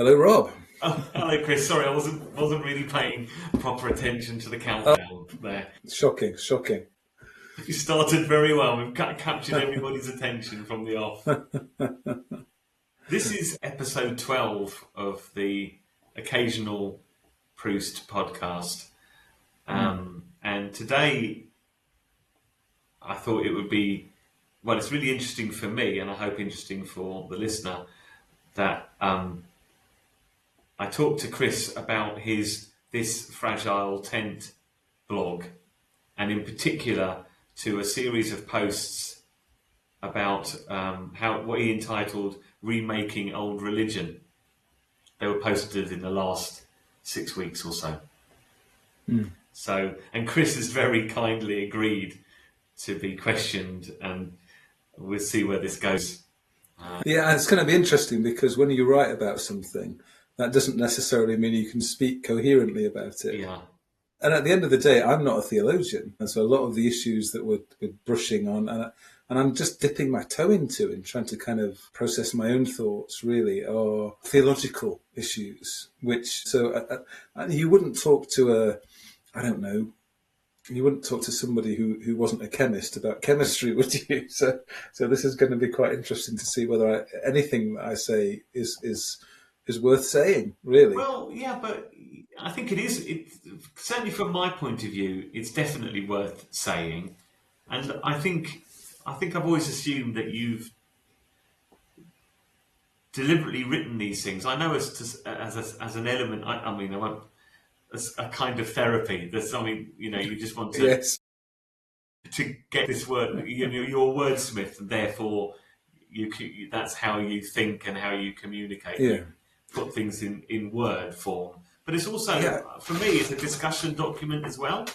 Hello, Rob. Oh, hello, Chris. Sorry, I wasn't really paying proper attention to the countdown there. Shocking, shocking. You started very well. We've captured everybody's attention from the off. This is episode 12 of the Occasional Proust podcast. And today I thought it would be, well, it's really interesting for me, and I hope interesting for the listener, that I talked to Chris about This Fragile Tent blog, and in particular to a series of posts about what he entitled Remaking Old Religion. They were posted in the last 6 weeks or so. So, and Chris has very kindly agreed to be questioned, and we'll see where this goes. Yeah, it's going to be interesting because when you write about something, that doesn't necessarily mean you can speak coherently about it. Yeah. And at the end of the day, I'm not a theologian. And so a lot of the issues that we're brushing on, and I'm just dipping my toe into and trying to kind of process my own thoughts, really, are theological issues, which, so you wouldn't talk to you wouldn't talk to somebody who wasn't a chemist about chemistry, would you? So this is going to be quite interesting to see whether anything that I say is worth saying, really. Well, yeah, but I think it is. Certainly from my point of view, it's definitely worth saying. And I think I've always assumed that you've deliberately written these things. I know as an element. I mean, I won't. As a kind of therapy. There's something, you just want to Yes. to get this word. You're a wordsmith, and therefore that's how you think and how you communicate. Yeah. You put things in word form. But it's also, for me, it's a discussion document as well.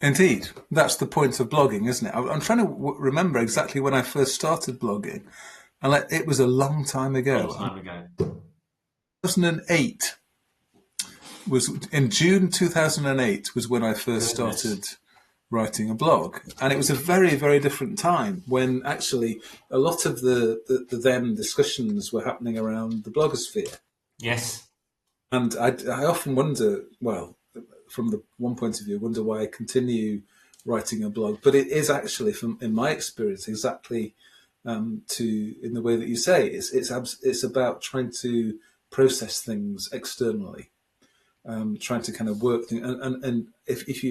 Indeed. That's the point of blogging, isn't it? I'm trying to remember exactly when I first started blogging. And it was a long time ago. 2008 was, in June 2008 was when I first started writing a blog. And it was a very, very different time when actually a lot of the then discussions were happening around the blogosphere. Yes. And I often wonder, well, from the one point of view, wonder why I continue writing a blog. But it is actually, in my experience, exactly in the way that you say, it's about trying to process things externally, trying to kind of work things. And if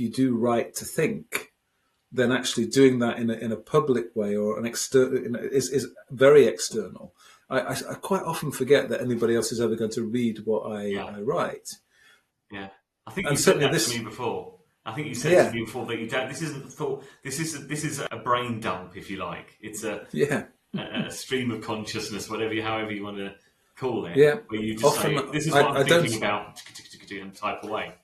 you do write to think, then actually doing that in a public way or an external is very external. I quite often forget that anybody else is ever going to read what I write. Yeah, I think you said that to me before. I think you said to me before that you don't. This isn't thought. This is a brain dump, if you like. It's a stream of consciousness, however you want to call it. Yeah, where you just say, "This is what I'm thinking about," and type away.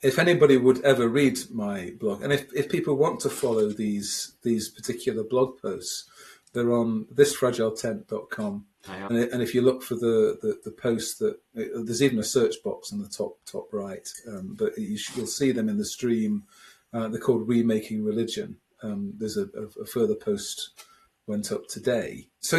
If anybody would ever read my blog, and if people want to follow these particular blog posts, they're on thisfragiletent.com. And if you look for the post that there's even a search box in the top right, but you'll see them in the stream. They're called Remaking Religion. There's a further post went up today. So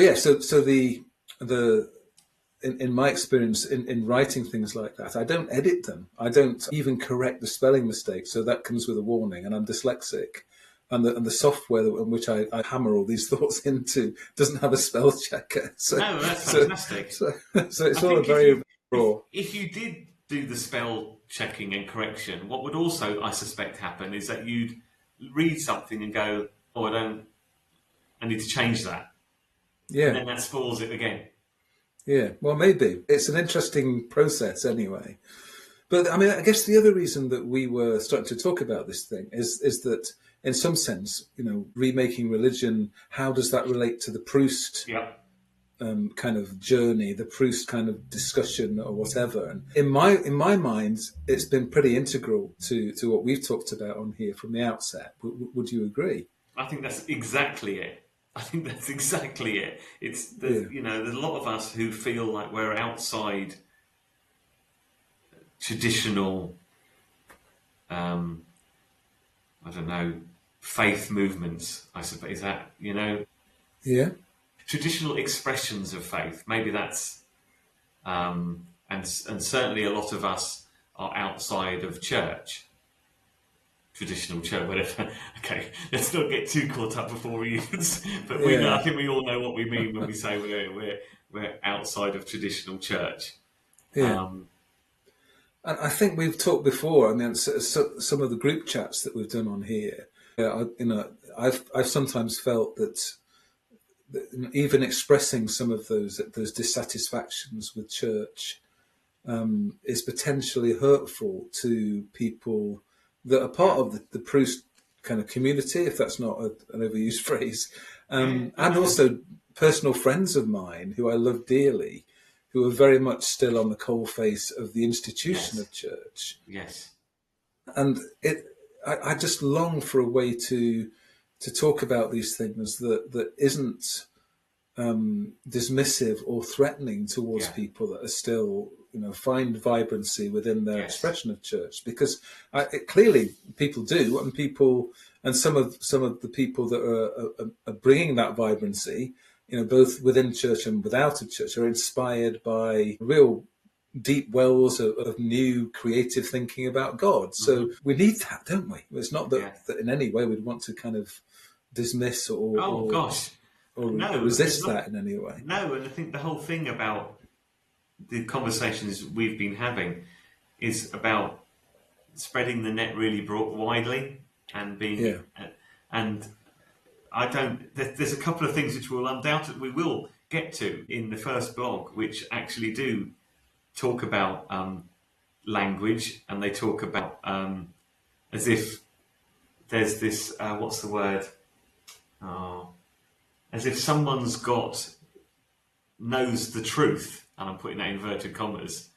in my experience in writing things like that, I don't edit them. I don't even correct the spelling mistakes. So that comes with a warning, and I'm dyslexic. And the software in which I hammer all these thoughts into doesn't have a spell checker. No, that's fantastic. So it's all very raw. If you did do the spell checking and correction, what would also, I suspect, happen is that you'd read something and go, "Oh, I need to change that." Yeah. And then that spoils it again. Yeah. Well, maybe. It's an interesting process anyway. But I mean, I guess the other reason that we were starting to talk about this thing is that, in some sense, remaking religion, how does that relate to the Proust kind of journey, the Proust kind of discussion or whatever? And in my mind, it's been pretty integral to what we've talked about on here from the outset. Would you agree? I think that's exactly it. There's a lot of us who feel like we're outside traditional, faith movements, I suppose. Is that, Yeah. traditional expressions of faith. Maybe that's and certainly a lot of us are outside of church, traditional church, whatever. Okay, let's not get too caught up before we use. But I Yeah, think we all know what we mean when we say we're outside of traditional church. yeah. And I think we've talked before. I mean, some of the group chats that we've done on here. I've sometimes felt that even expressing some of those dissatisfactions with church is potentially hurtful to people that are part of the Proust kind of community, if that's not an overused phrase, and also personal friends of mine who I love dearly, who are very much still on the coalface of the institution of church. Yes. And I just long for a way to talk about these things that isn't dismissive or threatening towards people that are still, find vibrancy within their expression of church, because clearly people do, and some of the people that are bringing that vibrancy, both within church and without a church, are inspired by real deep wells of new creative thinking about God. So we need that, don't we? It's not that in any way we'd want to kind of dismiss or resist that in any way. No, and I think the whole thing about the conversations we've been having is about spreading the net really widely and being and I don't. There's a couple of things which we will get to in the first blog, which actually do talk about language, and they talk about as if there's this what's the word? As if someone's knows the truth, and I'm putting that in inverted commas,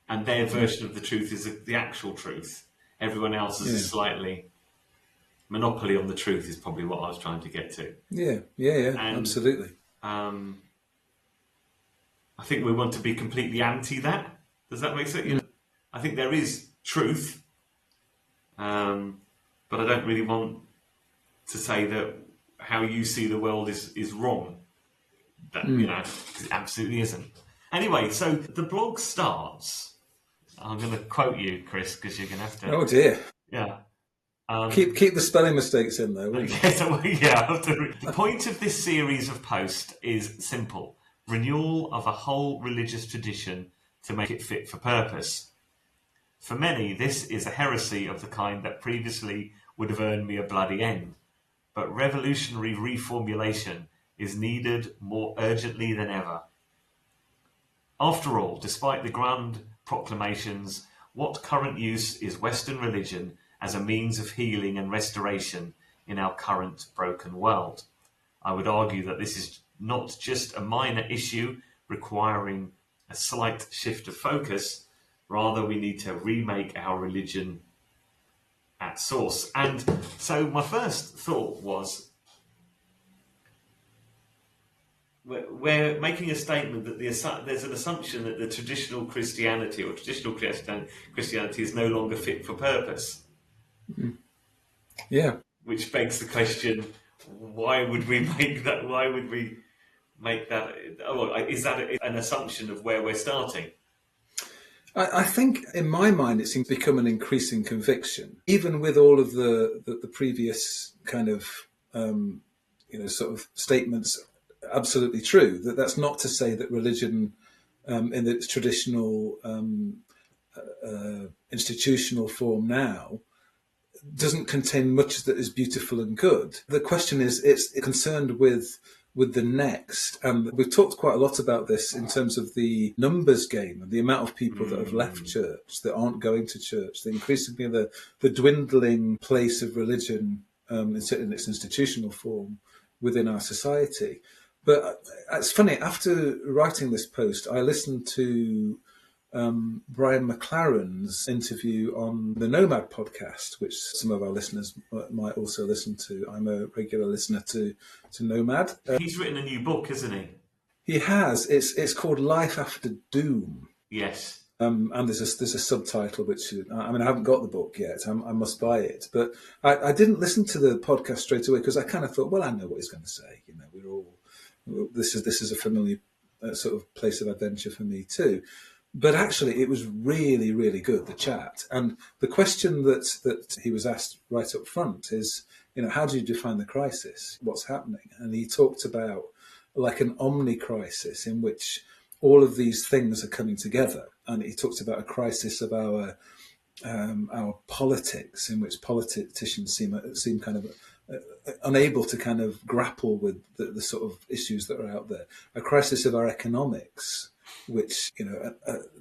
and their version of the truth is the actual truth. Everyone else is a slightly monopoly on the truth is probably what I was trying to get to. Yeah, and, absolutely. I think we want to be completely anti that. Does that make sense? I think there is truth, but I don't really want to say that how you see the world is wrong. That it absolutely isn't. Anyway, so the blog starts. I'm going to quote you, Chris, because you're going to have to. Oh dear. Yeah. Keep the spelling mistakes in there, won't you? The point of this series of posts is simple: renewal of a whole religious tradition to make it fit for purpose. For many, this is a heresy of the kind that previously would have earned me a bloody end. But revolutionary reformulation is needed more urgently than ever. After all, despite the grand proclamations, what current use is Western religion as a means of healing and restoration in our current broken world? I would argue that this is not just a minor issue requiring a slight shift of focus. Rather, we need to remake our religion at source. And so my first thought was, we're making a statement that there's an assumption that the traditional Christianity or traditional Christianity is no longer fit for purpose. Yeah. Which begs the question, why would we make that? Why would we make that? Is that an assumption of where we're starting? I think, in my mind, it seems to become an increasing conviction, even with all of the previous kind of sort of statements. Absolutely true. That's not to say that religion, in its traditional institutional form now, doesn't contain much that is beautiful and good. The question is, it's concerned with the next, and we've talked quite a lot about this in terms of the numbers game and the amount of people that have left church, that aren't going to church, the increasingly the dwindling place of religion in its institutional form within our society. But it's funny, after writing this post, I listened to Brian McLaren's interview on the Nomad podcast, which some of our listeners might also listen to. I'm a regular listener to Nomad. He's written a new book, hasn't he? He has. It's called Life After Doom. Yes. And there's a subtitle, which, I haven't got the book yet. I must buy it. But I didn't listen to the podcast straight away because I kind of thought, well, I know what he's going to say. We're all This is a familiar sort of place of adventure for me too. But actually, it was really, really good, the chat. And the question that he was asked right up front is, how do you define the crisis? What's happening? And he talked about like an omni crisis in which all of these things are coming together. And he talked about a crisis of our politics, in which politicians seem kind of unable to kind of grapple with the sort of issues that are out there. A crisis of our economics, which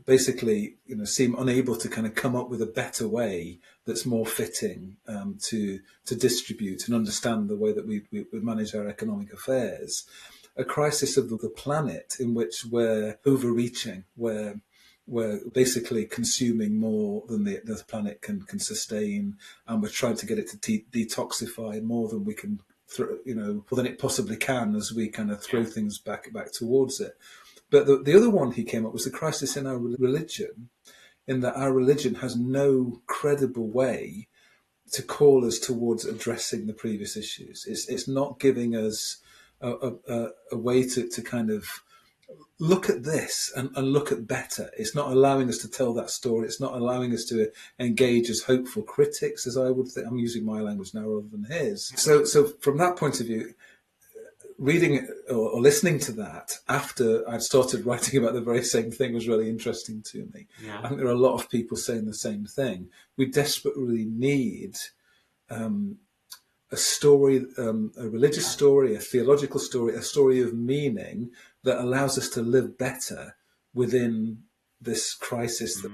basically seem unable to kind of come up with a better way that's more fitting to distribute and understand the way that we manage our economic affairs. A crisis of the planet, in which we're overreaching, where we're basically consuming more than the planet can sustain, and we're trying to get it to detoxify more than we can, more than it possibly can, as we kind of throw things back towards it. But the other one he came up was the crisis in our religion, in that our religion has no credible way to call us towards addressing the previous issues. It's not giving us a way to kind of look at this and look at better. It's not allowing us to tell that story. It's not allowing us to engage as hopeful critics, as I would think. I'm using my language now rather than his. So from that point of view, reading or listening to that after I'd started writing about the very same thing was really interesting to me. Yeah. I think there are a lot of people saying the same thing. We desperately need a story, a religious story, a theological story, a story of meaning that allows us to live better within this crisis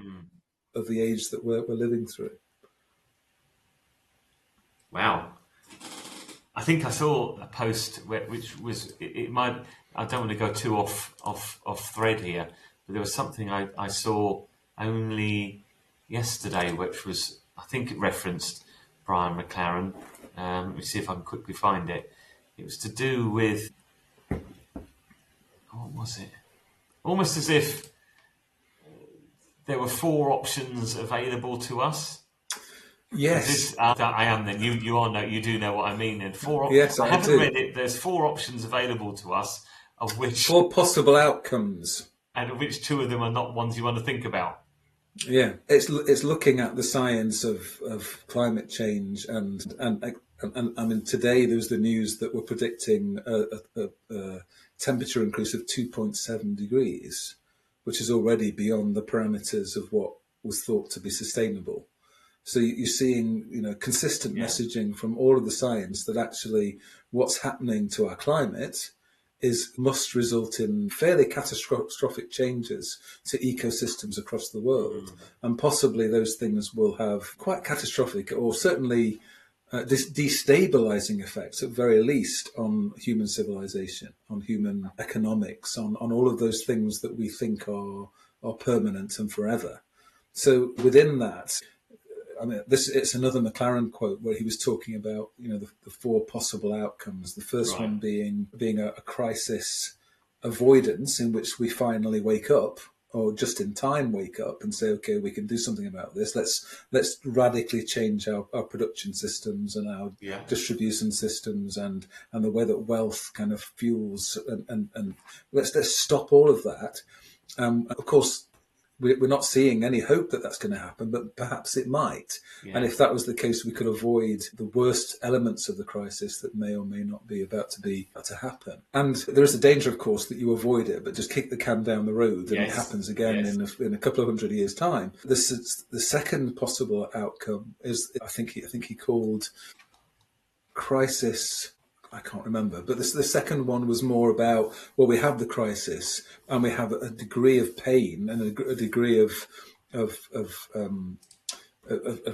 of the age that we're living through. Wow. I think I saw a post which was it might. I don't want to go too off thread here, but there was something I saw only yesterday, which was, I think it referenced Brian McLaren. Let me see if I can quickly find it. It was to do with, what was it? Almost as if there were 4 options available to us. Yes, I am. Then you all know. You do know what I mean. And 4. Yes, I haven't do. read it. There's 4 options available to us, of which 4 possible outcomes, and of which 2 of them are not ones you want to think about. Yeah, it's looking at the science of climate change and I mean, today there was the news that we're predicting a temperature increase of 2.7 degrees, which is already beyond the parameters of what was thought to be sustainable. So you're seeing, consistent messaging from all of the science that actually what's happening to our climate must result in fairly catastrophic changes to ecosystems across the world. And possibly those things will have quite catastrophic or certainly destabilizing effects, at very least, on human civilization, on human economics, on all of those things that we think are permanent and forever. So within that, I mean, it's another McLaren quote where he was talking about, the 4 possible outcomes. The first one being a crisis avoidance, in which we finally wake up, or just in time wake up and say, okay, we can do something about this. Let's radically change our production systems and our distribution systems and the way that wealth kind of fuels and let's stop all of that. Of course, we're not seeing any hope that that's going to happen, but perhaps it might. Yeah. And if that was the case, we could avoid the worst elements of the crisis that may or may not be about to happen. And there is a danger, of course, that you avoid it, but just kick the can down the road and it happens again in a couple of 100 years' time. The second possible outcome is, I think he called crisis. I can't remember, but the second one was more about, well, we have the crisis and we have a degree of pain and a degree of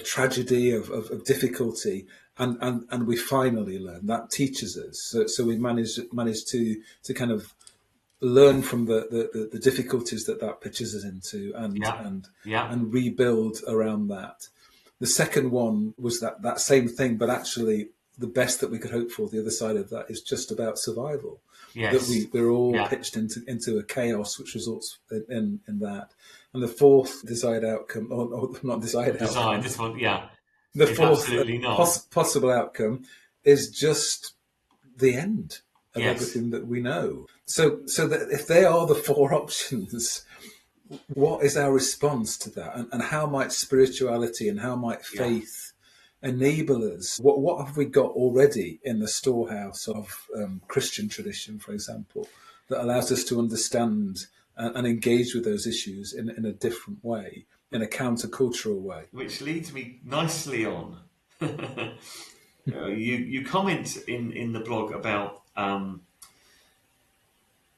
tragedy, of difficulty, and we finally learn. That teaches us. So we managed to kind of learn from the difficulties that pitches us into and rebuild around that. The second one was that same thing, but actually, the best that we could hope for, the other side of that, is just about survival. Yes. That we're all pitched into a chaos which results in that. And the fourth desired outcome, or not desired outcome. This one, The fourth possible outcome is just the end. of Yes. everything that we know. So that if they are the four options, what is our response to that? And how might spirituality and how might faith enable us? What have we got already in the storehouse of Christian tradition, for example, that allows us to understand and engage with those issues in a different way, in a countercultural way? Which leads me nicely on. You comment in the blog about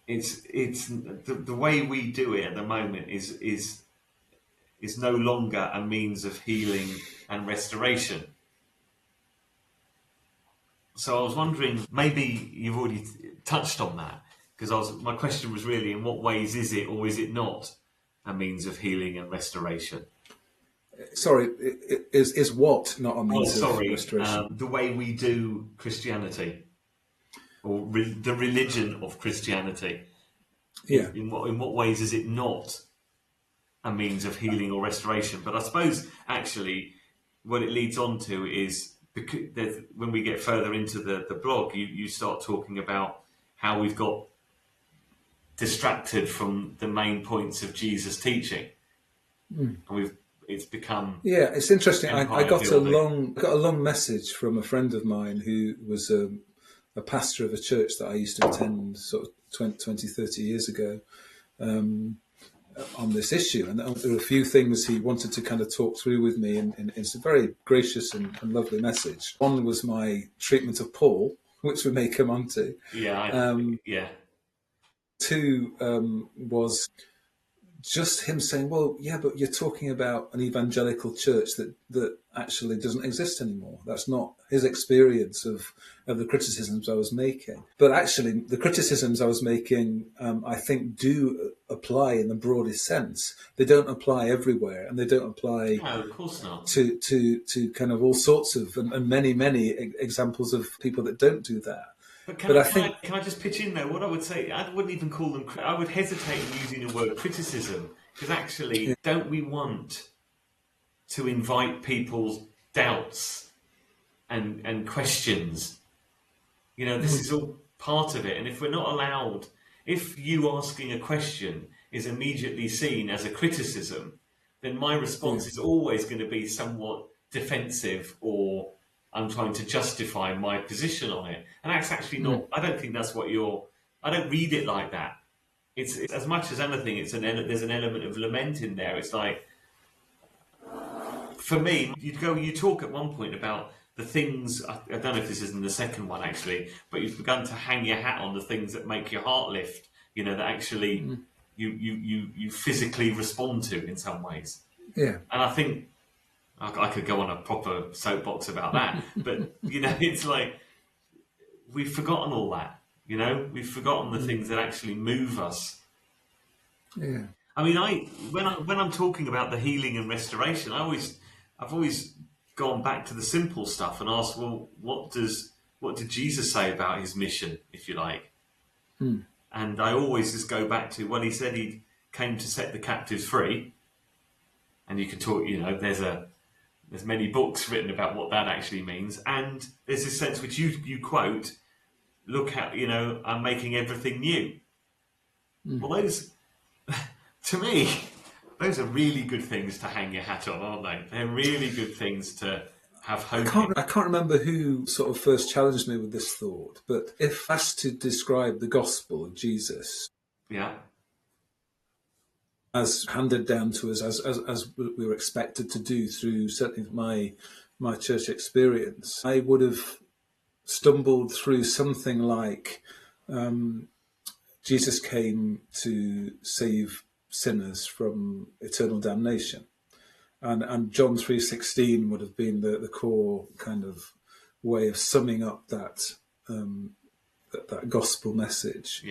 it's the way we do it at the moment is no longer a means of healing and restoration. So I was wondering, maybe you've already touched on that, because my question was really, in what ways is it or is it not a means of healing and restoration? Sorry, is what not a means of Sorry, restoration? the way we do Christianity, or the religion of Christianity. Yeah. In what ways is it not a means of healing or restoration? But I suppose actually what it leads on to is, because when we get further into the blog, you start talking about how we've got distracted from the main points of Jesus' teaching, and it's become It's interesting. I got a building. long message from a friend of mine who was a pastor of a church that I used to attend sort of 20, 30 years ago, on this issue. And there were a few things he wanted to kind of talk through with me in a very gracious and lovely message. One was my treatment of Paul, which we may come on to. Two was just him saying, well, yeah, but you're talking about an evangelical church that actually doesn't exist anymore. That's not his experience of the criticisms I was making. But actually, the criticisms I was making, I think, do apply in the broadest sense. They don't apply everywhere, and they don't apply No, of course not. to kind of all sorts of, and many examples of people that don't do that. But can I just pitch in there? What I would say, I wouldn't even call them. I would hesitate in using the word criticism, because actually, don't we want to invite people's doubts and questions? This is all part of it. And if we're not allowed, if you asking a question is immediately seen as a criticism, then my response is always going to be somewhat defensive, or I'm trying to justify my position on it. And that's actually not, I don't think that's I don't read it like that. It's as much as anything, there's an element of lament in there. It's like, for me, you talk at one point about the things, I don't know if this is in the second one actually, but you've begun to hang your hat on the things that make your heart lift, that actually you physically respond to in some ways. Yeah. And I think, I could go on a proper soapbox about that, but it's like we've forgotten all that. We've forgotten the things that actually move us. Yeah. I mean, when I'm talking about the healing and restoration, I've always gone back to the simple stuff and asked, well, what did Jesus say about his mission, if you like? And I always just go back to, well, he said he came to set the captives free, and you can talk. There's many books written about what that actually means. And there's this sense which you quote, look at, I'm making everything new. Well, those, to me, those are really good things to hang your hat on, aren't they? They're really good things to have hope in. I can't remember who sort of first challenged me with this thought, but if asked to describe the gospel of Jesus, as handed down to us as we were expected to do through certainly my church experience, I would have stumbled through something like Jesus came to save sinners from eternal damnation, and John 3:16 would have been the core kind of way of summing up that gospel message,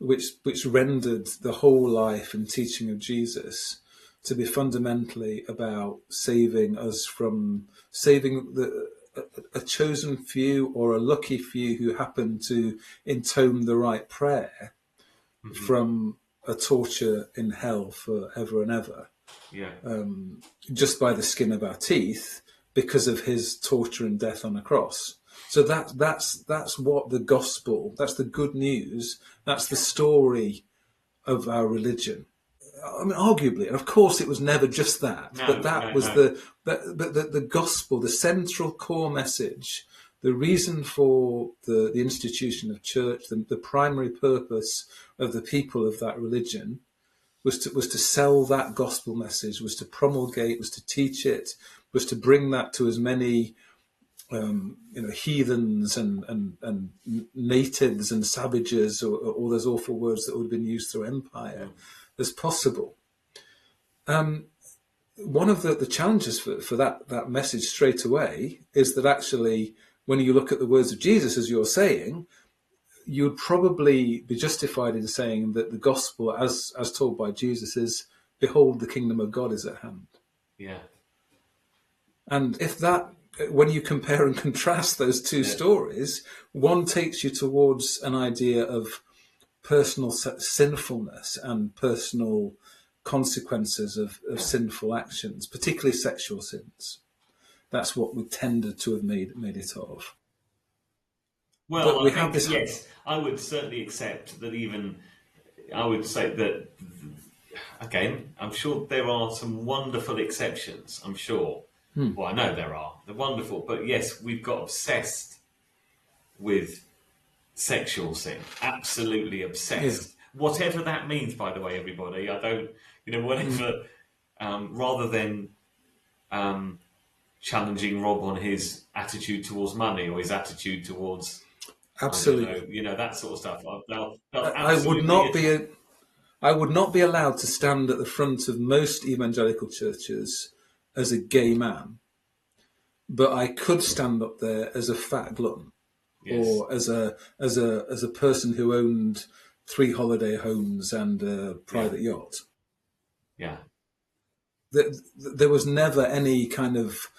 which rendered the whole life and teaching of Jesus to be fundamentally about saving us from a chosen few or a lucky few who happen to intone the right prayer from a torture in hell forever and ever, just by the skin of our teeth, because of his torture and death on a cross. So that's what the gospel, that's the good news, that's the story of our religion. I mean, arguably, and of course, it was never just that, but No, that no, was no. the gospel, the central core message, the reason for the institution of church, the primary purpose of the people of that religion was to sell that gospel message, was to promulgate, was to teach it, was to bring that to as many heathens and natives and savages, or all those awful words that would have been used through empire, as possible. One of the challenges for that message straight away is that actually, when you look at the words of Jesus, as you're saying, you would probably be justified in saying that the gospel, as told by Jesus, is, "Behold, the kingdom of God is at hand." Yeah. And if that, when you compare and contrast those two stories, one takes you towards an idea of personal sinfulness and personal consequences of sinful actions, particularly sexual sins. That's what we tended to have made it of. Well, But we I have think, this. yes, I would certainly accept that. Even I would say that, again, I'm sure there are some wonderful exceptions. I'm sure. Well, I know there are. They're wonderful. But yes, we've got obsessed with sexual sin. Absolutely Yeah. obsessed. Whatever that means, by the way, everybody. I don't, whatever, rather than challenging Rob on his attitude towards money or his attitude towards, Absolutely. that sort of stuff. They'll I would absolutely. not be. I would not be allowed to stand at the front of most evangelical churches as a gay man, but I could stand up there as a fat glutton, Yes. or as a person who owned 3 holiday homes and a private yacht. Yeah. There was never any kind of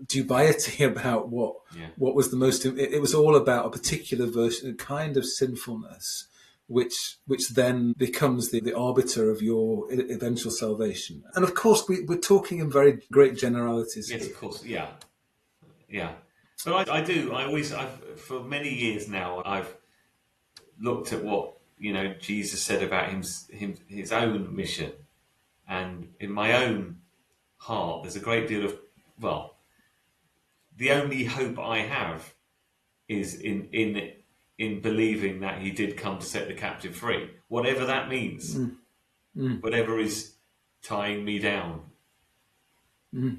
dubiety about what was the most. It was all about a particular version, a kind of sinfulness, which then becomes the arbiter of your eventual salvation. And of course, we're talking in very great generalities Yes, here. of course. Yeah. Yeah. But I've for many years now, I've looked at what, Jesus said about his own mission. And in my own heart, there's a great deal of, well, the only hope I have is in believing that he did come to set the captive free, whatever that means, whatever is tying me down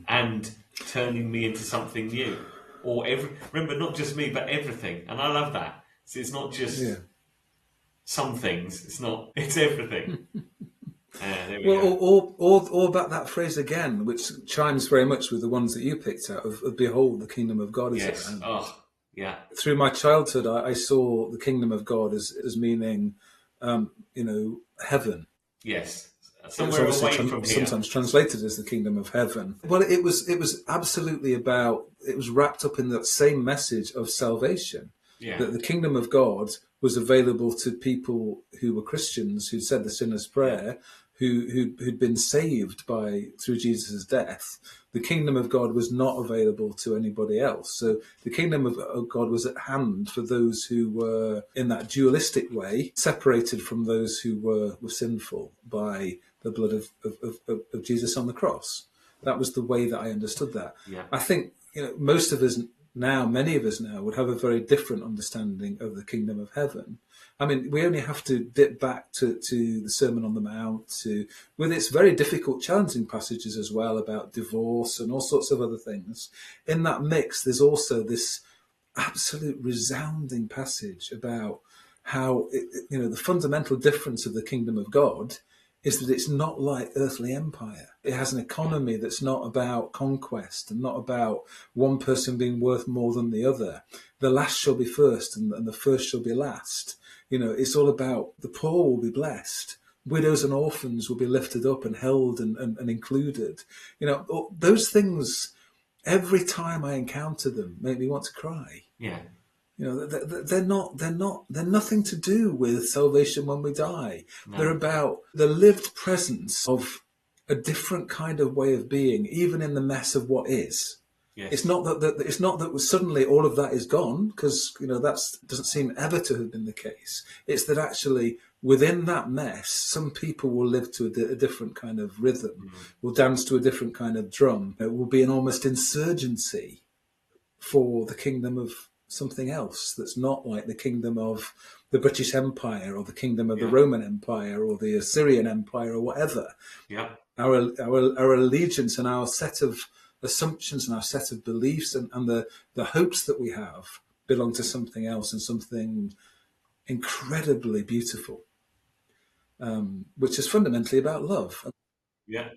and turning me into something new. Or remember, not just me, but everything. And I love that. So it's not just some things. It's everything. There we go. Or about that phrase again, which chimes very much with the ones that you picked out of "Behold, the kingdom of God is at hand." Oh, yeah. Through my childhood, I saw the kingdom of God as meaning, heaven. Yes. It was Somewhere obviously away from here. sometimes translated as the kingdom of heaven. Well, it was absolutely about. It was wrapped up in that same message of salvation. Yeah. That the kingdom of God was available to people who were Christians, who said the sinner's prayer, who'd been saved through Jesus' death. The kingdom of God was not available to anybody else. So the kingdom of God was at hand for those who were, in that dualistic way, separated from those who were sinful by the blood of Jesus on the cross. That was the way that I understood that. Yeah. I think most of us now, many of us now, would have a very different understanding of the kingdom of heaven. I mean, we only have to dip back to the Sermon on the Mount, with its very difficult, challenging passages as well about divorce and all sorts of other things. In that mix, there's also this absolute resounding passage about how the fundamental difference of the kingdom of God is that it's not like earthly empire. It has an economy that's not about conquest and not about one person being worth more than the other. The last shall be first and the first shall be last. It's all about the poor will be blessed. Widows and orphans will be lifted up and held and included. Those things, every time I encounter them, make me want to cry. Yeah. They're nothing to do with salvation when we die. No. They're about the lived presence of a different kind of way of being, even in the mess of what is. It's Yes. not it's not that suddenly all of that is gone, because that doesn't seem ever to have been the case. It's that actually within that mess, some people will live to a different kind of rhythm, Mm. will dance to a different kind of drum. It will be an almost insurgency for the kingdom of something else that's not like the kingdom of the British Empire or the kingdom of the Yeah. Roman Empire or the Assyrian Empire or whatever. Yeah. Our allegiance and our set of assumptions and our set of beliefs and the hopes that we have belong to something else and something incredibly beautiful, which is fundamentally about love. Yeah.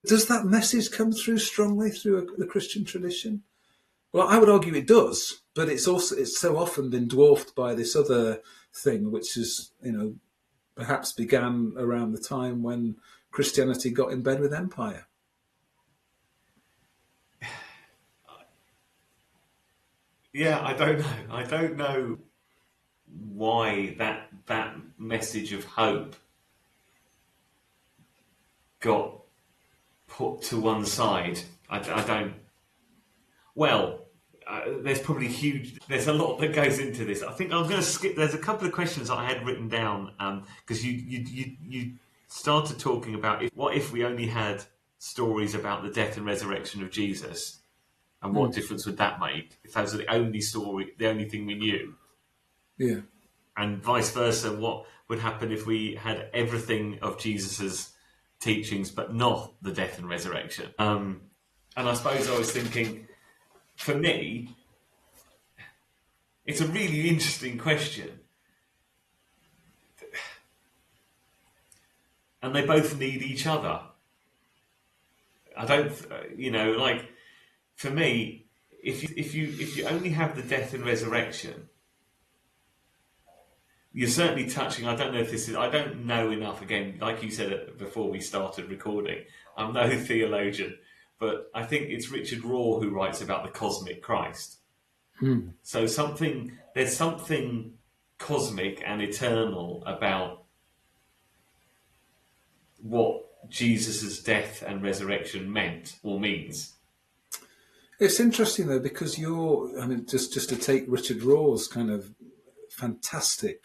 Does that message come through strongly through the Christian tradition? Well, I would argue it does, but it's so often been dwarfed by this other thing, which is perhaps began around the time when Christianity got in bed with empire. Yeah, I don't know. I don't know why that message of hope got put to one side. I don't. Well, there's probably There's a lot that goes into this. I think I'm going to skip. There's a couple of questions I had written down because you started talking about what if we only had stories about the death and resurrection of Jesus, and what difference would that make if that was the only story, the only thing we knew? Yeah. And vice versa, what would happen if we had everything of Jesus's teachings but not the death and resurrection? And I suppose I was thinking, for me, it's a really interesting question. And they both need each other. I don't, like, for me, if you only have the death and resurrection, you're certainly touching. I don't know if this is. I don't know enough. Again, like you said before we started recording, I'm no theologian, but I think it's Richard Rohr who writes about the cosmic Christ. So there's something cosmic and eternal about what Jesus' death and resurrection meant or means. It's interesting though, because just to take Richard Rohr's kind of fantastic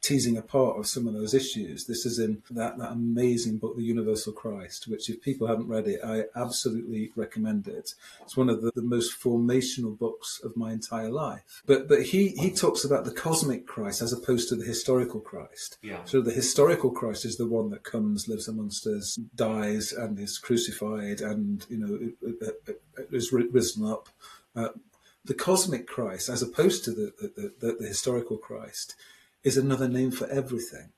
teasing apart of some of those issues. This is in that amazing book, The Universal Christ, which if people haven't read it, I absolutely recommend it. It's one of the most formational books of my entire life. But he talks about the cosmic Christ as opposed to the historical Christ. Yeah. So the historical Christ is the one that comes, lives amongst us, dies and is crucified and is risen up. The cosmic Christ, as opposed to the historical Christ, is another name for everything.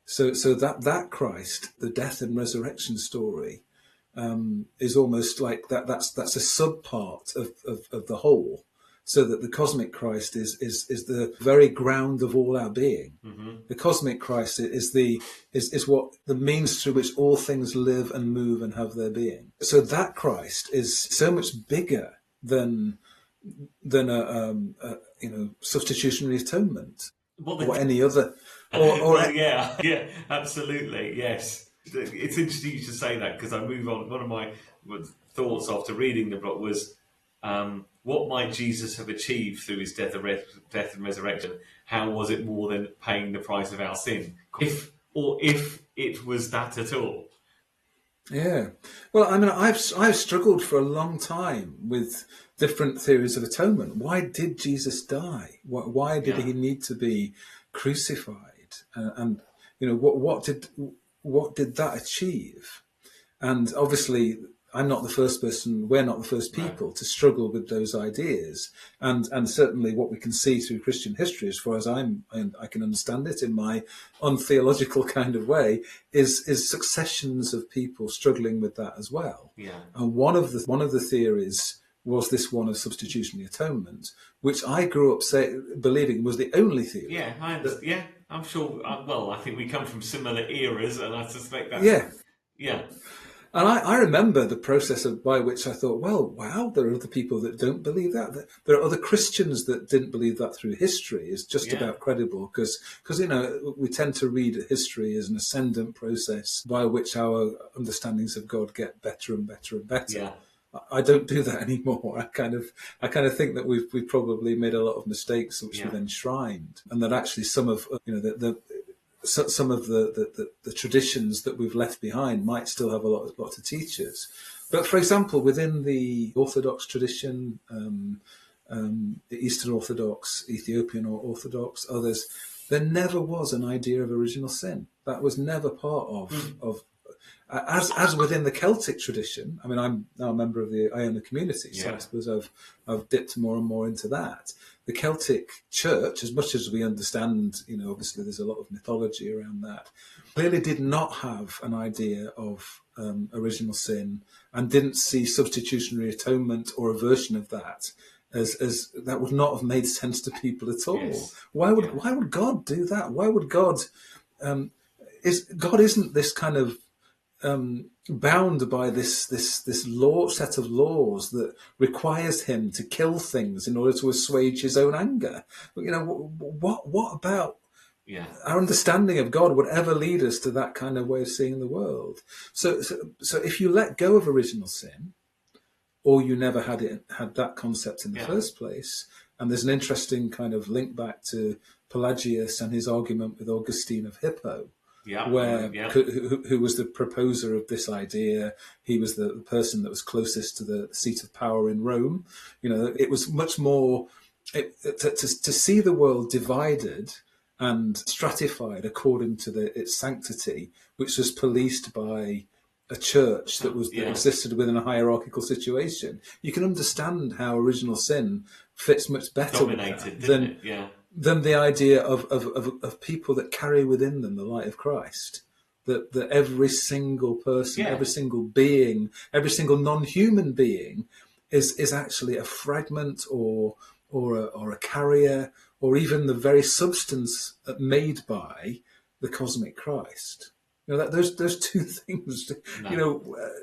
So that Christ, the death and resurrection story, is almost like that's a subpart of the whole. So that the cosmic Christ is the very ground of all our being. Mm-hmm. The cosmic Christ is what the means through which all things live and move and have their being. So that Christ is so much bigger than a substitutionary atonement or any other. Well, yeah, absolutely, yes. It's interesting you should say that because I move on. One of my thoughts after reading the book was, what might Jesus have achieved through his death and resurrection? How was it more than paying the price of our sin? If it was that at all. Yeah. Well, I mean, I've struggled for a long time with different theories of atonement. Why did Jesus die? Why did he need to be crucified? And what did that achieve? And obviously, I'm not the first person. We're not the first people to struggle with those ideas. And certainly, what we can see through Christian history, as far as I can understand it in my untheological kind of way, is successions of people struggling with that as well. Yeah. And one of the theories was this one of substitutionary atonement, which I grew up believing was the only theory. Yeah, I understand. Yeah, I'm sure. Well, I think we come from similar eras, and I suspect that's... Yeah. Yeah. And I remember the process by which I thought, well, wow, there are other people that don't believe that. There are other Christians that didn't believe that through history. Is just Yeah. about credible because we tend to read history as an ascendant process by which our understandings of God get better and better and better. Yeah. I don't do that anymore. I kind of think that we've probably made a lot of mistakes which we've enshrined, and that actually some of some of the traditions that we've left behind might still have a lot to teach us. But for example, within the Orthodox tradition, the Eastern Orthodox, Ethiopian Orthodox, others, there never was an idea of original sin. That was never part of as within the Celtic tradition. I mean, I'm now a member of the Iona community, so I suppose I've dipped more and more into that. The Celtic Church, as much as we understand, obviously there's a lot of mythology around that, clearly did not have an idea of original sin and didn't see substitutionary atonement or a version of that as that would not have made sense to people at all. Yes. Why would God do that? Why would God? God isn't this kind of bound by this set of laws that requires him to kill things in order to assuage his own anger. What about our understanding of God would ever lead us to that kind of way of seeing the world? So if you let go of original sin, or you never had that concept in the first place, and there's an interesting kind of link back to Pelagius and his argument with Augustine of Hippo. Who was the proposer of this idea. He was the person that was closest to the seat of power in Rome. It was much more to see the world divided and stratified according to its sanctity, which was policed by a church that existed within a hierarchical situation. You can understand how original sin fits much better than the idea of people that carry within them the light of Christ. That every single person, every single being, every single non-human being is actually a fragment or a carrier, or even the very substance made by the cosmic Christ. Those two things,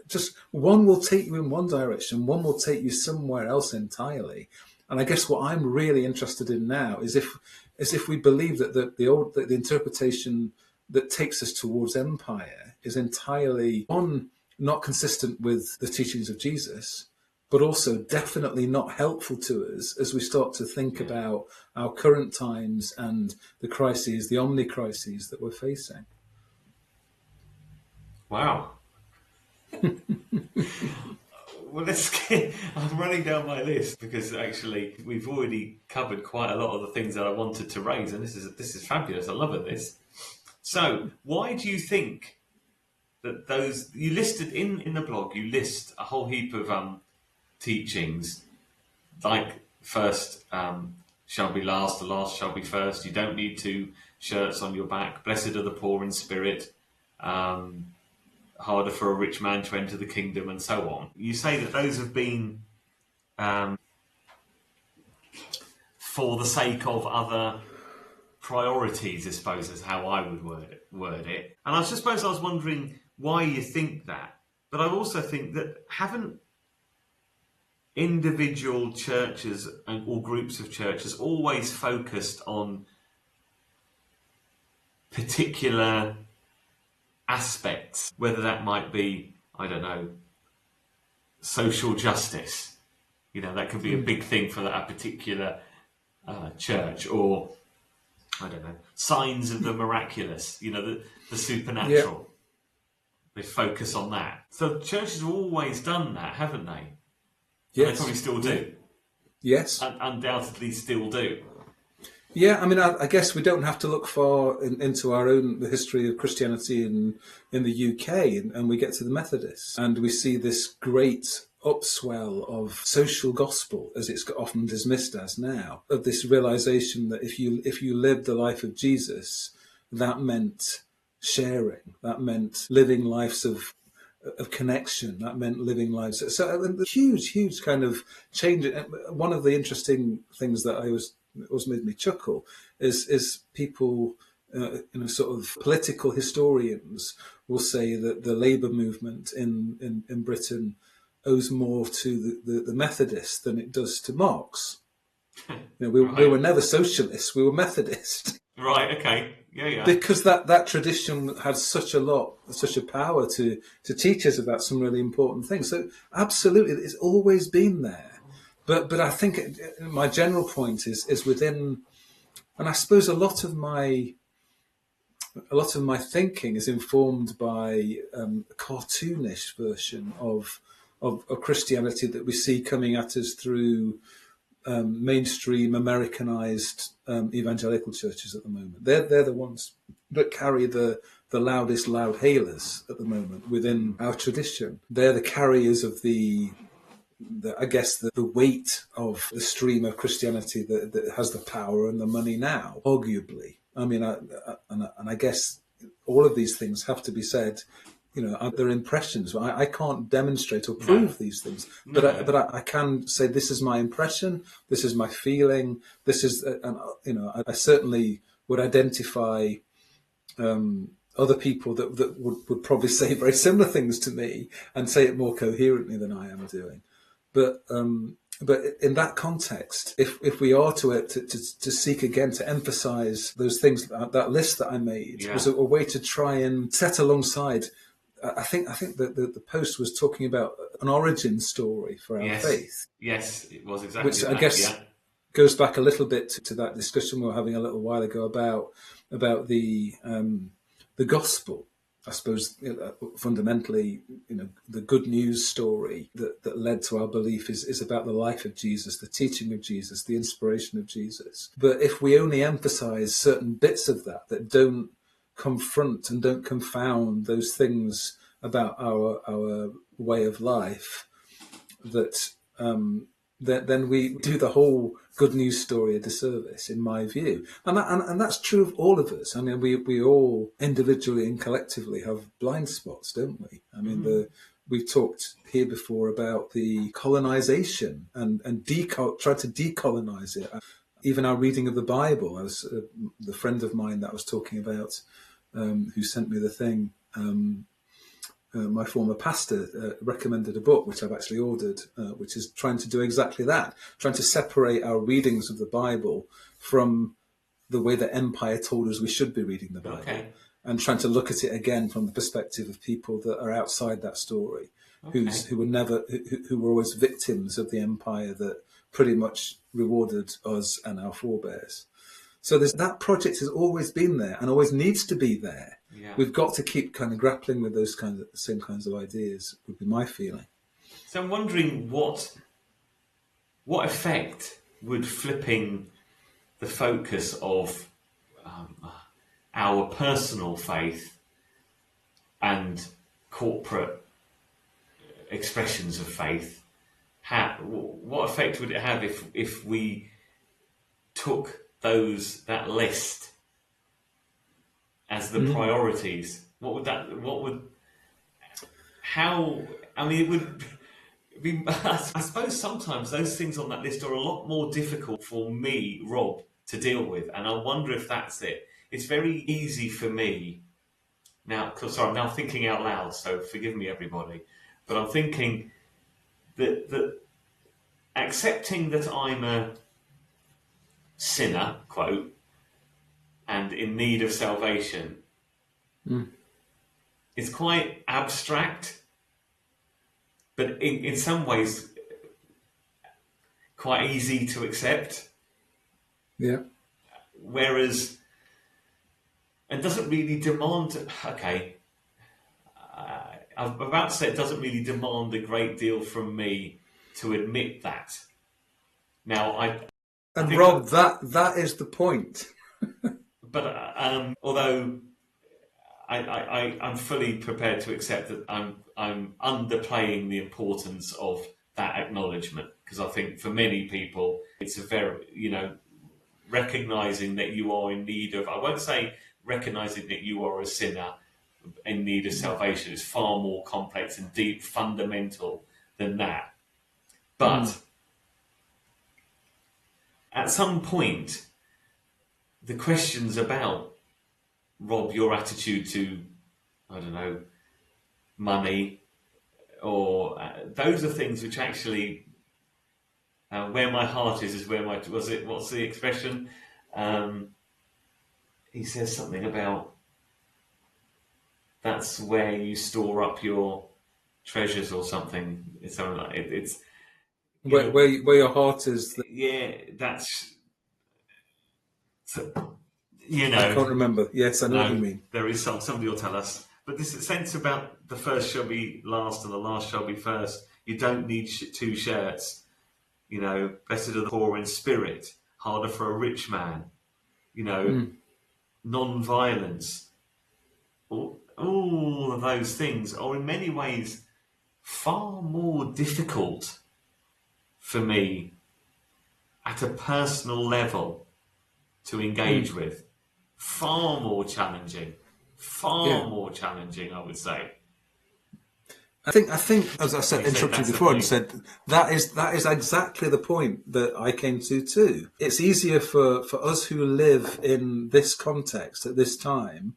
just one will take you in one direction, one will take you somewhere else entirely. And I guess what I'm really interested in now is if we believe that the interpretation that takes us towards empire is entirely, one, not consistent with the teachings of Jesus, but also definitely not helpful to us as we start to think about our current times and the crises, the omni-crises that we're facing. Wow. Well, I'm running down my list because actually we've already covered quite a lot of the things that I wanted to raise, and this is fabulous. I love this. So, why do you think that those you listed in the blog? You list a whole heap of teachings, like first shall be last, the last shall be first. You don't need 2 shirts on your back. Blessed are the poor in spirit. Harder for a rich man to enter the kingdom, and so on. You say that those have been for the sake of other priorities, I suppose, is how I would word it. And I suppose I was wondering why you think that. But I also think that haven't individual churches or groups of churches always focused on particular aspects, whether that might be, I don't know, social justice. That could be a big thing for that particular church, or I don't know, signs of the miraculous, the supernatural. They focus on that. So churches have always done that, haven't they? Yes. And they probably still do. Yes. Undoubtedly still do. Yeah, I mean, I guess we don't have to look far into the history of Christianity in the UK, and we get to the Methodists, and we see this great upswell of social gospel, as it's often dismissed as now, of this realization that if you lived the life of Jesus, that meant sharing, that meant living lives of connection, that meant living lives. So the huge kind of change. One of the interesting things that always made me chuckle is people, sort of political historians will say that the labour movement in Britain owes more to the Methodists than it does to Marx. We were never socialists; we were Methodists. Right. Okay. Yeah. Yeah. Because that tradition had such a power to teach us about some really important things. So absolutely, it's always been there. But I think my general point is within, and I suppose a lot of my thinking is informed by a cartoonish version of Christianity that we see coming at us through mainstream Americanized evangelical churches at the moment. They're the ones that carry the loudest loud hailers at the moment within our tradition. They're the carriers of the weight of the stream of Christianity that has the power and the money now, arguably. I mean, I guess all of these things have to be said. They're impressions. I can't demonstrate or prove these things, but I can say this is my impression. This is my feeling. This is, I certainly would identify other people that would probably say very similar things to me and say it more coherently than I am doing. But in that context, if we are to seek again to emphasise those things, that list that I made was a way to try and set alongside. I think that the post was talking about an origin story for our faith. Yes, it was exactly which that, I guess goes back a little bit to that discussion we were having a little while ago about the gospel. I suppose fundamentally, the good news story that led to our belief is about the life of Jesus, the teaching of Jesus, the inspiration of Jesus. But if we only emphasise certain bits of that don't confront and don't confound those things about our way of life, that then we do the whole good news story a disservice, in my view. And that's true of all of us. I mean, we all individually and collectively have blind spots, don't we? I mean, we've talked here before about the colonisation and try to decolonise it. Even our reading of the Bible, as the friend of mine that I was talking about, who sent me the thing, my former pastor recommended a book which I've actually ordered, which is trying to do exactly that, trying to separate our readings of the Bible from the way that empire told us we should be reading the Bible, and trying to look at it again from the perspective of people that are outside that story, who were always victims of the empire that pretty much rewarded us and our forebears. So that project has always been there and always needs to be there. Yeah. We've got to keep kind of grappling with those same kinds of ideas, would be my feeling. So I'm wondering what effect would flipping the focus of our personal faith and corporate expressions of faith what effect would it have if we took that list as the priorities? It would be, I suppose sometimes those things on that list are a lot more difficult for me, Rob, to deal with, and I wonder if that's it. It's very easy for me now, I'm now thinking out loud, so forgive me everybody, but I'm thinking that accepting that I'm a sinner, quote, and in need of salvation is quite abstract, but in some ways quite easy to accept. Yeah. Whereas, and doesn't really demand, I'm about to say it doesn't really demand a great deal from me to admit that. Now, Rob, that is the point. But although I'm fully prepared to accept that I'm underplaying the importance of that acknowledgement, because I think for many people it's a very, recognising that you are in need of, I won't say recognising that you are a sinner in need of salvation is far more complex and deep, fundamental than that. But at some point, the questions about, Rob, your attitude to I don't know, money, or those are things which actually, where my heart is where my, what's the expression? Um, he says something about that's where you store up your treasures or something. It's something like it's you know, Where your heart is, yeah, that's I can't remember. Yes, I know what you no, mean. there is somebody will tell us. But this sense about the first shall be last and the last shall be first. You don't need two shirts. Blessed are the poor in spirit. Harder for a rich man. Mm. Non-violence. All of those things are in many ways far more difficult for me at a personal level to engage Mm. with. Far more challenging. Yeah. Far more challenging, I would say. I think, as I And said, he said interrupted that's you the before, and thing. said that is exactly the point that I came to too. It's easier for us who live in this context at this time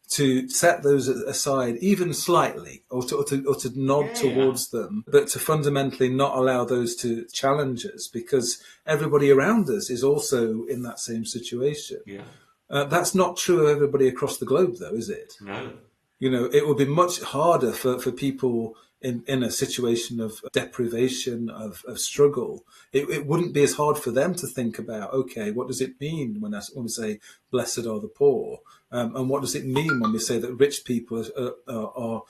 to set those aside even slightly, or to nod Yeah, yeah. towards them, but to fundamentally not allow those to challenge us, because everybody around us is also in that same situation. Yeah. That's not true of everybody across the globe, though, is it? No. It would be much harder for people in a situation of deprivation, of struggle. It wouldn't be as hard for them to think about, okay, what does it mean when we say blessed are the poor? And what does it mean when we say that rich people are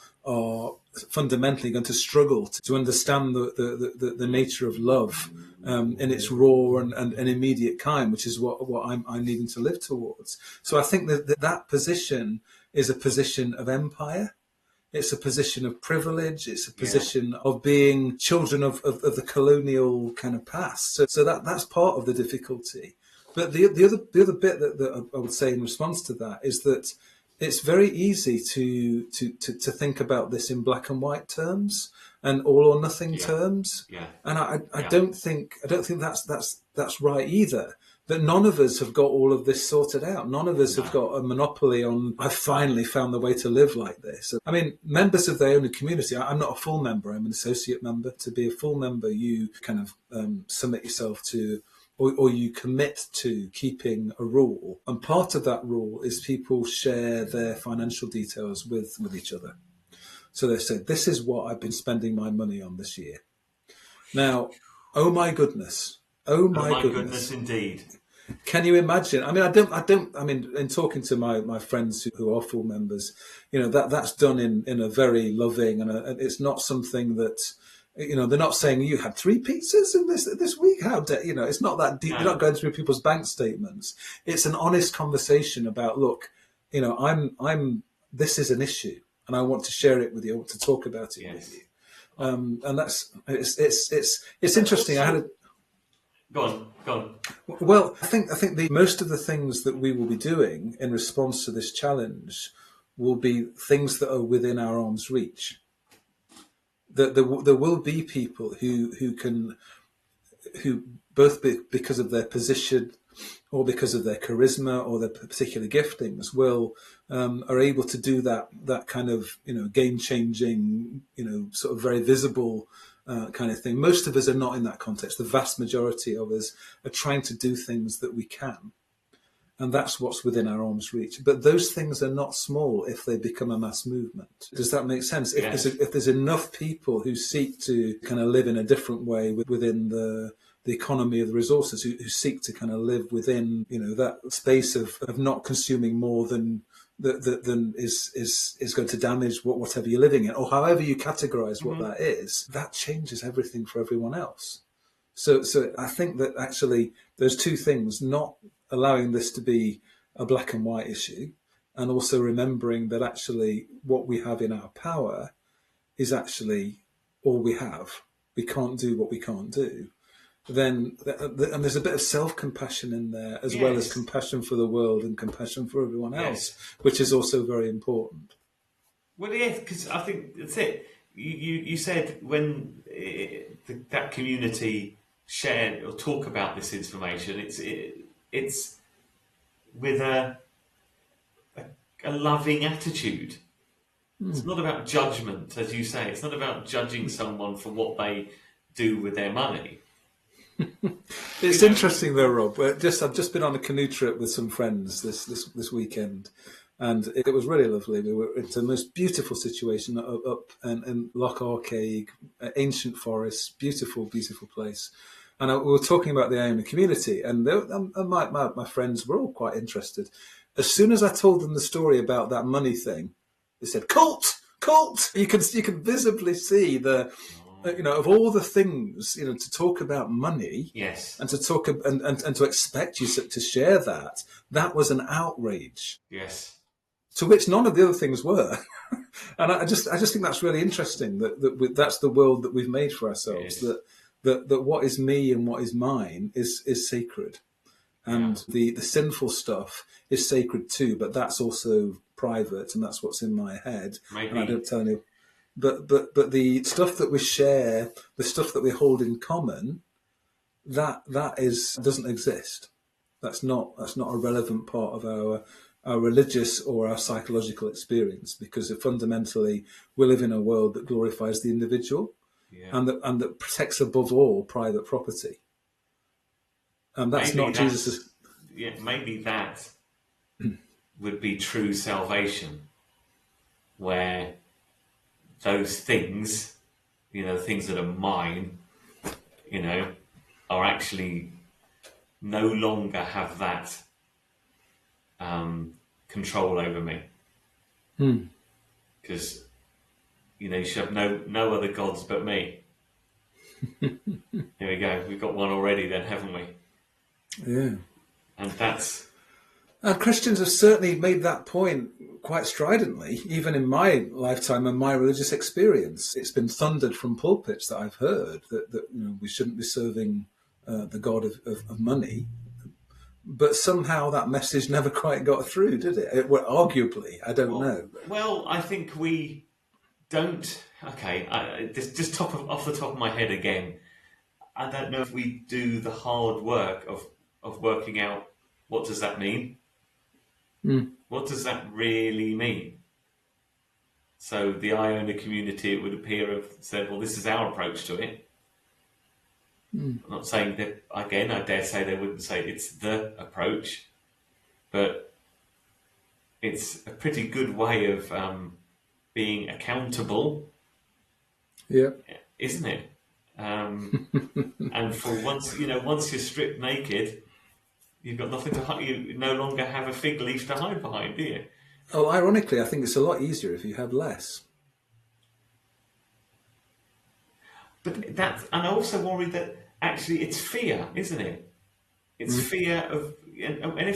fundamentally going to struggle to understand the nature of love in its raw and immediate kind, which is what I'm needing to live towards. So I think that position is a position of empire. It's a position of privilege. It's a Yeah. position of being children of the colonial kind of past. So that's part of the difficulty. But the other bit that I would say in response to that is that it's very easy to think about this in black and white terms and all or nothing Yeah. terms. Yeah. And I Yeah. don't think that's right either. That none of us have got all of this sorted out. None of us have No. got a monopoly on, I've finally found the way to live like this. I mean, members of their own community, I'm not a full member, I'm an associate member. To be a full member, you kind of submit yourself to, or you commit to keeping a rule. And part of that rule is people share their financial details with each other. So they said, this is what I've been spending my money on this year. Now, oh my goodness. Oh Oh my my goodness, goodness. indeed. Can you imagine? I mean, I mean, in talking to my friends who are full members, that's done in a very loving, and it's not something that, they're not saying you had 3 pizzas in this week. It's not that deep. They're not No. going through people's bank statements. It's an honest conversation about, look, this is an issue, and I want to share it with you. I want to talk about it with Yes. you. And it's But interesting. I had also, a go on. Go on. Well, I think most of the things that we will be doing in response to this challenge will be things that are within our arm's reach. That there will be people who both because of their position or because of their charisma or their particular giftings are able to do that kind of game changing, sort of very visible kind of thing. Most of us are not in that context. The vast majority of us are trying to do things that we can, and that's what's within our arm's reach. But those things are not small if they become a mass movement. Does that make sense? Yes. If there's enough people who seek to kind of live in a different way within the economy of the resources, who seek to kind of live within that space of not consuming more than is going to damage whatever you're living in, or however you categorize what Mm-hmm. that is, that changes everything for everyone else. So I think that actually those two things, not allowing this to be a black and white issue, and also remembering that actually what we have in our power is actually all we have. We can't do what we can't do. Then, and there's a bit of self-compassion in there, as well as Yes. compassion for the world and compassion for everyone else, Yes. which is also very important. Well, yes, because I think that's it. You said when that community share or talk about this information, it's with a loving attitude. It's not about judgment, as you say. It's not about judging someone for what they do with their money. It's interesting though, Rob. I've just been on a canoe trip with some friends this weekend, and it was really lovely. It's the most beautiful situation up in Loch Arkaig, ancient forests, beautiful, beautiful place. And we were talking about the Iona community, and my friends were all quite interested. As soon as I told them the story about that money thing, they said, "Cult, cult." You can visibly see of all the things, to talk about money, Yes. and to talk and to expect you to share that was an outrage. Yes. To which none of the other things were. And I just think that's really interesting that's the world that we've made for ourselves. Yes. That what is me and what is mine is sacred, and the sinful stuff is sacred too. But that's also private, and that's what's in my head. Maybe. And I don't tell any. But the stuff that we share, the stuff that we hold in common, that doesn't exist. That's not a relevant part of our religious or our psychological experience, because fundamentally we live in a world that glorifies the individual, and that protects above all private property. And that's maybe not Jesus'. Yeah, maybe that would be true salvation, where those things, things that are mine, are actually no longer have that control over me. Because, you should have no other gods but me. Here we go. We've got one already then, haven't we? Yeah. And that's... And Christians have certainly made that point quite stridently, even in my lifetime and my religious experience. It's been thundered from pulpits that I've heard that we shouldn't be serving the God of money. But somehow that message never quite got through, did it? Well, arguably, I don't know. Well, I think we don't... Okay, just off the top of my head again, I don't know if we do the hard work of working out what does that mean. What does that really mean? So the Iona community, it would appear, have said, well, this is our approach to it. I'm not saying that, again, I dare say they wouldn't say it's the approach, but it's a pretty good way of being accountable, isn't it? And for once you're stripped naked, you've got nothing to hide. You no longer have a fig leaf to hide behind, do you? Oh, ironically, I think it's a lot easier if you have less. But and I also worry that actually it's fear, isn't it? It's fear of, and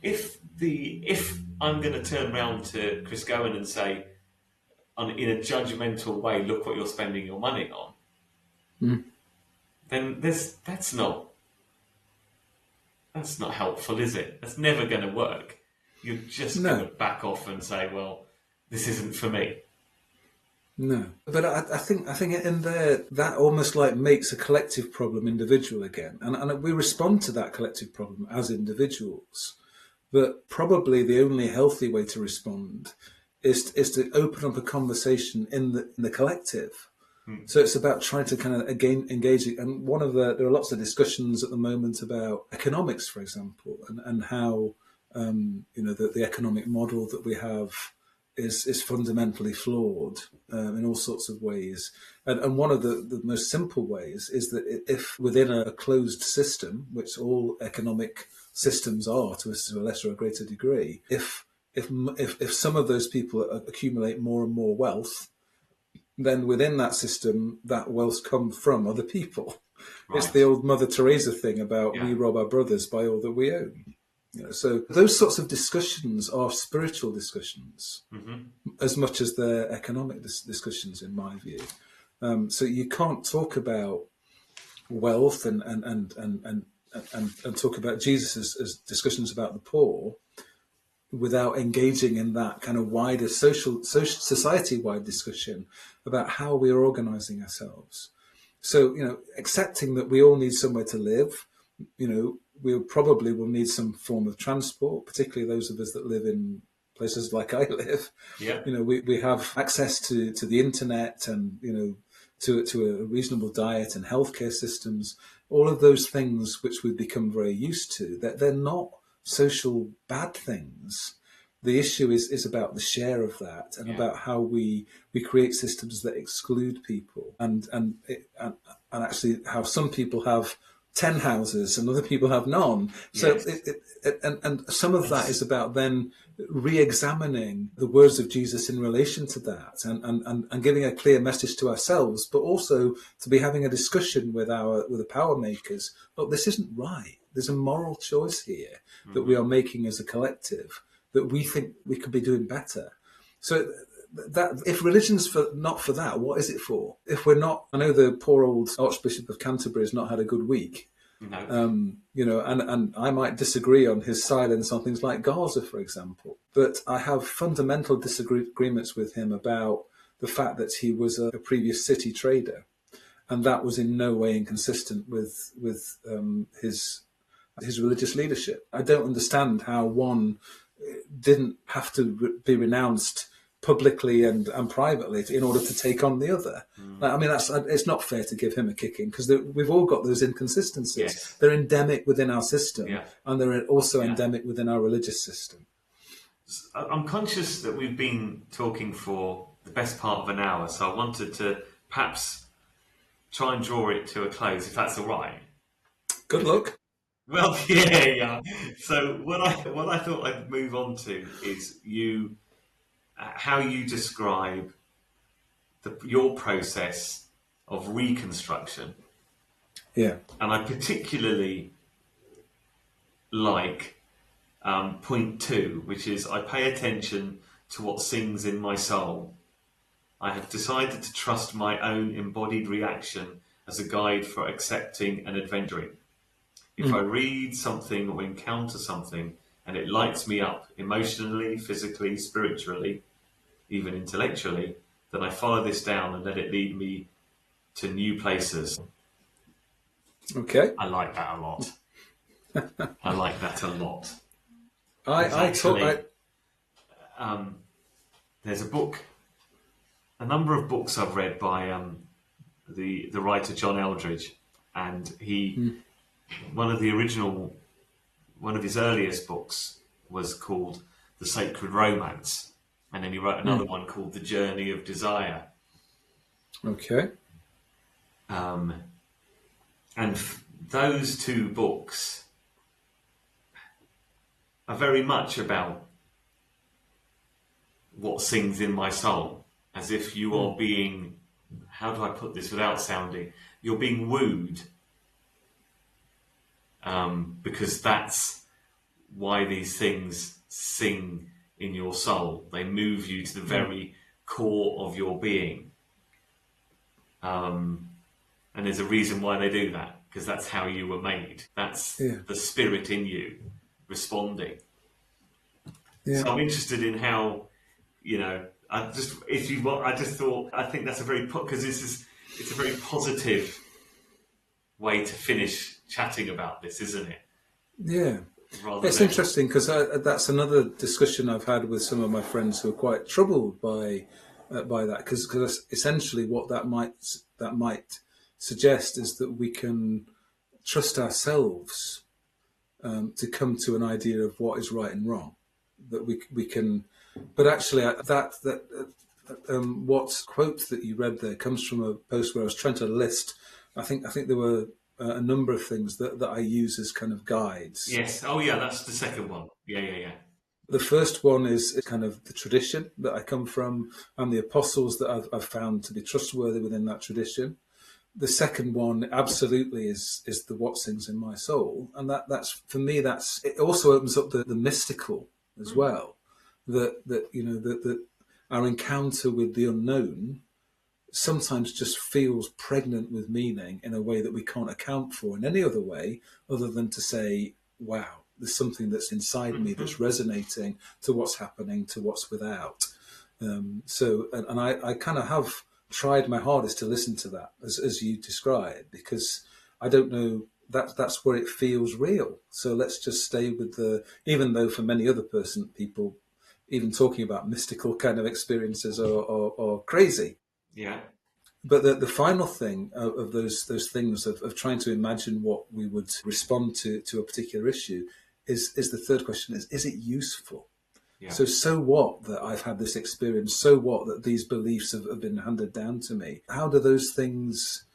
if I'm going to turn around to Chris Gowan and say, in a judgmental way, look what you're spending your money on, then that's not helpful, is it? That's never going to work. You're just going to back off and say, well, this isn't for me. No, but I think in there that almost like makes a collective problem individual again, and we respond to that collective problem as individuals. But probably the only healthy way to respond is to open up a conversation in the collective. So it's about trying to kind of again engage it. And there are lots of discussions at the moment about economics, for example, and how the economic model that we have is fundamentally flawed in all sorts of ways. And one of the most simple ways is that if within a closed system, which all economic systems are to a lesser or greater degree, if some of those people accumulate more and more wealth, then within that system, that wealth comes from other people. Right. It's the old Mother Teresa thing about we rob our brothers by all that we own. So those sorts of discussions are spiritual discussions as much as they're economic discussions, in my view. So you can't talk about wealth and talk about Jesus as discussions about the poor without engaging in that kind of wider society-wide discussion about how we are organising ourselves. So, accepting that we all need somewhere to live, we probably will need some form of transport, particularly those of us that live in places like I live, Yeah. we have access to the internet and, to a reasonable diet and healthcare systems, all of those things which we've become very used to, that they're not social bad things. The issue is about the share of that, and Yeah. about how we create systems that exclude people, and actually how some people have 10 houses and other people have none. So Yes. and some of that is about then re-examining the words of Jesus in relation to that, and giving a clear message to ourselves, but also to be having a discussion with the power makers. Look, this isn't right. There's a moral choice here that we are making as a collective, that we think we could be doing better. So that if religion's not for that, what is it for? If we're not, I know the poor old Archbishop of Canterbury has not had a good week. No. And I might disagree on his silence on things like Gaza, for example, but I have fundamental disagreements with him about the fact that he was a previous city trader, and that was in no way inconsistent with his religious leadership. I don't understand how one didn't have to be renounced publicly and privately in order to take on the other. I mean, it's not fair to give him a kicking, because we've all got those inconsistencies. Yes. They're endemic within our system, Yeah. and they're also endemic within our religious system. I'm conscious that we've been talking for the best part of an hour, so I wanted to perhaps try and draw it to a close, if that's all right. Good luck. Well, yeah. So what I thought I'd move on to is how you describe your process of reconstruction. Yeah. And I particularly like point 2, which is I pay attention to what sings in my soul. I have decided to trust my own embodied reaction as a guide for accepting and adventuring. If I read something or encounter something and it lights me up emotionally, physically, spiritually, even intellectually, then I follow this down and let it lead me to new places. Okay. I like that a lot. I like that a lot. There's a number of books I've read by the writer John Eldridge, and one of his earliest books was called The Sacred Romance, and then he wrote another one called The Journey of Desire. Okay. Those two books are very much about what sings in my soul, as if you are being, how do I put this without sounding, you're being wooed, because that's why these things sing in your soul. They move you to the very core of your being. And there's a reason why they do that, because that's how you were made. That's the spirit in you responding. Yeah. So I'm interested in how, I think that's because it's a very positive way to finish chatting about this, isn't it? Yeah. It's interesting, because that's another discussion I've had with some of my friends who are quite troubled by that, because essentially what that might suggest is that we can trust ourselves to come to an idea of what is right and wrong. That we can, but actually what quote that you read there comes from a post where I was trying to list. I think there were a number of things that I use as kind of guides. Yes. Oh, yeah. That's the second one. Yeah. The first one is kind of the tradition that I come from, and the apostles that I've found to be trustworthy within that tradition. The second one absolutely is the what sings in my soul, and that's for me. It also opens up the mystical as well. That our encounter with the unknown sometimes just feels pregnant with meaning in a way that we can't account for in any other way other than to say, wow, there's something that's inside me that's resonating to what's happening, to what's without. I kind of have tried my hardest to listen to that as you described, because I don't know, that's where it feels real. So let's just stay with even though for many other people, even talking about mystical kind of experiences or crazy. Yeah. But the final thing of those things of trying to imagine what we would respond to a particular issue is the third question is it useful? Yeah. So what that I've had this experience? So what that these beliefs have been handed down to me? How do those things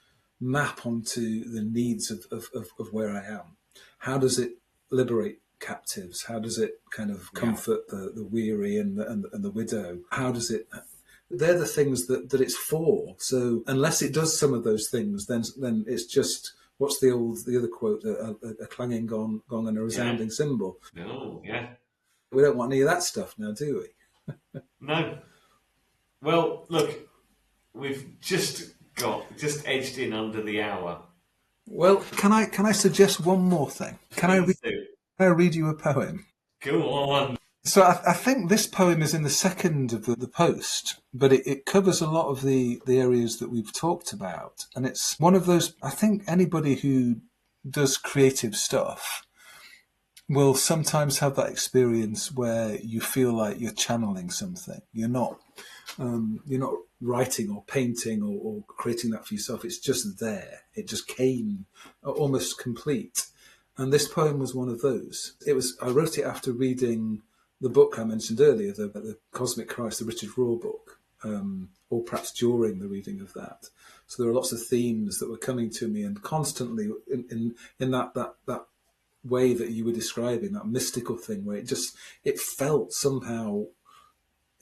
map onto the needs of where I am? How does it liberate captives? How does it kind of comfort the weary and the widow? How does it? They're the things that it's for. So unless it does some of those things, then it's just what's the other quote? A clanging gong and a resounding cymbal. Oh, yeah. We don't want any of that stuff now, do we? No. Well, look, we've just edged in under the hour. Well, can I suggest one more thing? Can I read you a poem? Go on. So I think this poem is in the second of the post, but it covers a lot of the areas that we've talked about. And it's one of those, I think anybody who does creative stuff will sometimes have that experience where you feel like you're channeling something. You're not writing or painting or creating that for yourself. It's just there. It just came almost complete. And this poem was one of those. I wrote it after reading the book I mentioned earlier, the Cosmic Christ, the Richard Rohr book, or perhaps during the reading of that. So there are lots of themes that were coming to me, and constantly in that way that you were describing, that mystical thing where it felt somehow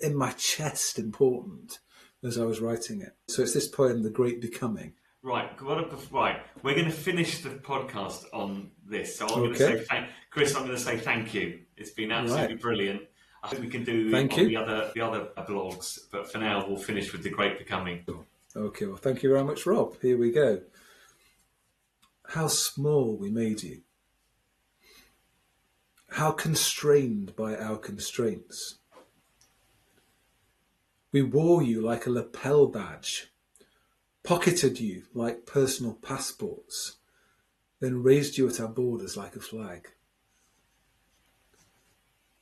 in my chest important as I was writing it. So it's this poem, The Great Becoming. Right, we're going to finish the podcast on this. So I'm going to say Chris, I'm going to say thank you. It's been absolutely brilliant. I hope we can do the other blogs, but for now we'll finish with The Great Becoming. Okay, well thank you very much, Rob. Here we go. How small we made you. How constrained by our constraints. We wore you like a lapel badge, pocketed you like personal passports, then raised you at our borders like a flag.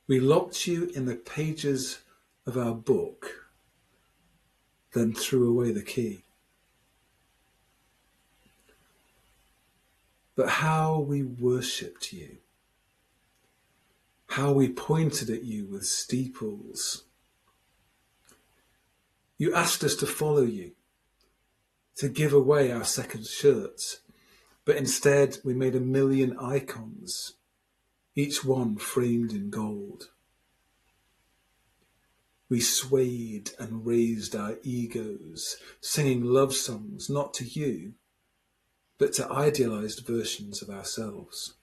We locked you in the pages of our book, then threw away the key. But how we worshipped you, how we pointed at you with steeples. You asked us to follow you, to give away our second shirts, but instead we made 1,000,000 icons, each one framed in gold. We swayed and raised our egos, singing love songs not to you, but to idealized versions of ourselves.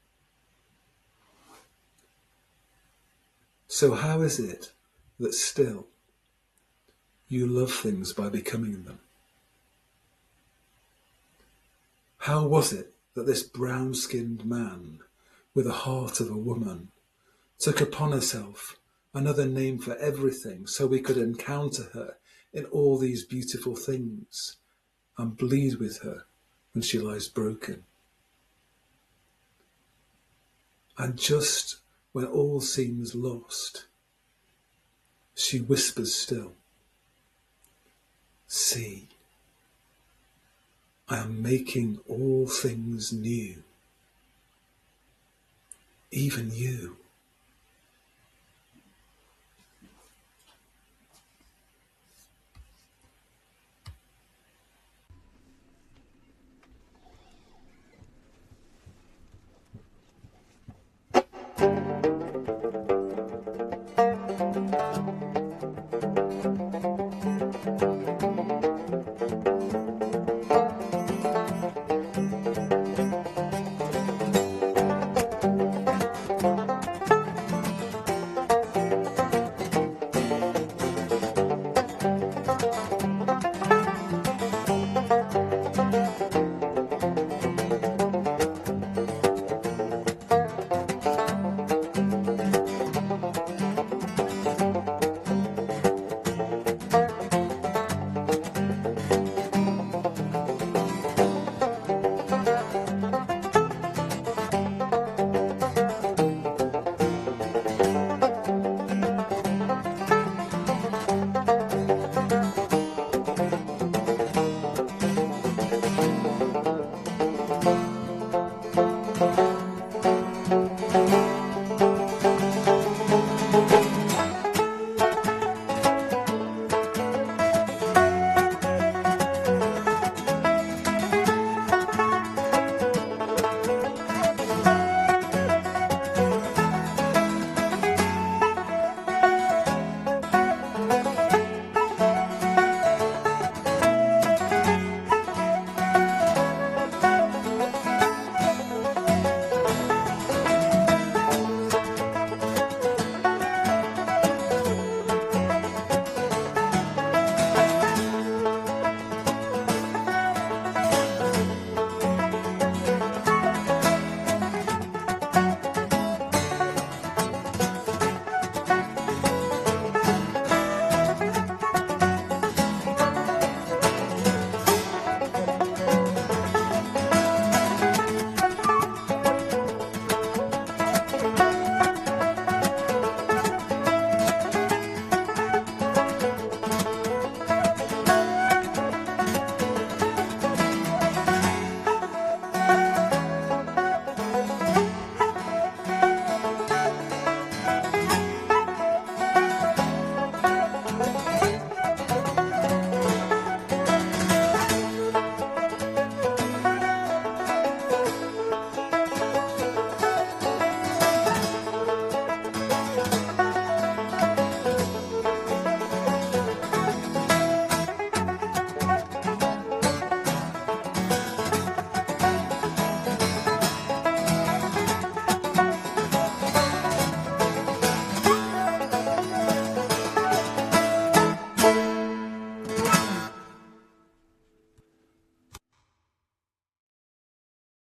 So how is it that still you love things by becoming them? How was it that this brown-skinned man with a heart of a woman took upon herself another name for everything so we could encounter her in all these beautiful things and bleed with her when she lies broken? And just when all seems lost, she whispers still, "See, I am making all things new, even you."